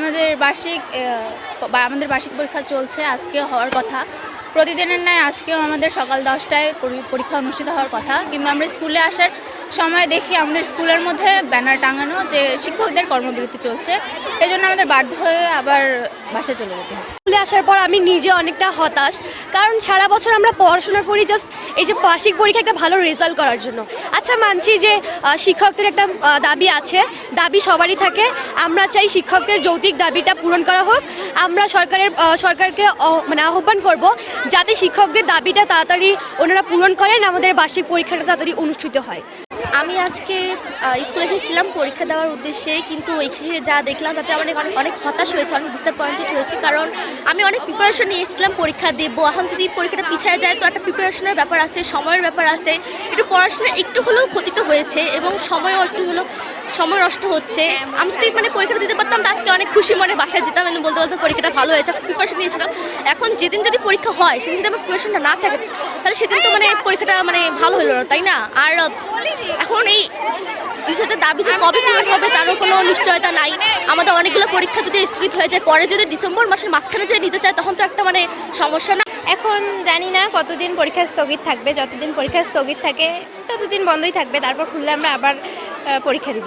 আমাদের বার্ষিক পরীক্ষা চলছে, আজকে হওয়ার কথা। প্রতিদিনের ন্যায় আজকেও আমাদের সকাল 10টায় পরীক্ষা অনুষ্ঠিত হওয়ার কথা, কিন্তু আমরা স্কুলে আসার সময় দেখি আমাদের স্কুলের মধ্যে ব্যানার টাঙানো যে শিক্ষকদের কর্মবিরতি চলছে। এই জন্য আমাদের বাধ্য হয়ে আবার বাসায় চলে যেতে হচ্ছে। স্কুলে আসার পর আমি নিজে অনেকটা হতাশ, কারণ সারা বছর আমরা পড়াশোনা করি জাস্ট এই যে বার্ষিক পরীক্ষা একটা ভালো রেজাল্ট করার জন্য। আচ্ছা, মানছি যে শিক্ষকদের একটা দাবি আছে, দাবি সবারই থাকে। আমরা চাই শিক্ষকদের যৌক্তিক দাবিটা পূরণ করা হোক। আমরা সরকারকে মানে আহ্বান করব যাতে শিক্ষকদের দাবিটা তাড়াতাড়ি ওনারা পূরণ করেন, আমাদের বার্ষিক পরীক্ষাটা তাড়াতাড়ি অনুষ্ঠিত হয়। আমি আজকে স্কুলে এসেছিলাম পরীক্ষা দেওয়ার উদ্দেশ্যে, কিন্তু এসে যা দেখলাম তাতে অনেক হতাশ হয়েছে, অনেক ডিসঅ্যাপয়েন্টেড হয়েছি। কারণ আমি অনেক প্রিপারেশন নিয়ে এসেছিলাম পরীক্ষা দেবো। এখন যদি পরীক্ষাটা পিছিয়ে যায় তো একটা প্রিপারেশনের ব্যাপার আছে, সময়ের ব্যাপার আছে, একটু পড়াশোনা একটু হলেও ক্ষতি তো হয়েছে এবং সময়ও একটু হলেও সময় নষ্ট হচ্ছে। আমি যদি পরীক্ষাটা দিতে পারতাম তো আজকে অনেক খুশি মনে বাসায় যেতাম এবং বলতে পরীক্ষাটা ভালো হয়েছে, আজকে প্রিপারেশন নিয়েছিলাম। এখন যেদিন যদি পরীক্ষা হয় সেদিন যদি আমার প্রিপারেশনটা না থাকে তাহলে সেদিন তো পরীক্ষাটা ভালো হলো না, তাই না? আর এখন এই টিচারদের দাবি যে কবে পূরণ হবে তারও কোনো নিশ্চয়তা নাই। আমাদের অনেকগুলো পরীক্ষা যদি স্থগিত হয়ে যায়, পরে যদি ডিসেম্বর মাসের মাঝখানে যে নিতে চায় তখন তো একটা সমস্যা না। এখন জানি না কতদিন পরীক্ষা স্থগিত থাকবে, যতদিন পরীক্ষা স্থগিত থাকে ততদিন বন্ধই থাকবে, তারপর খুললে আমরা আবার পরীক্ষা দিব।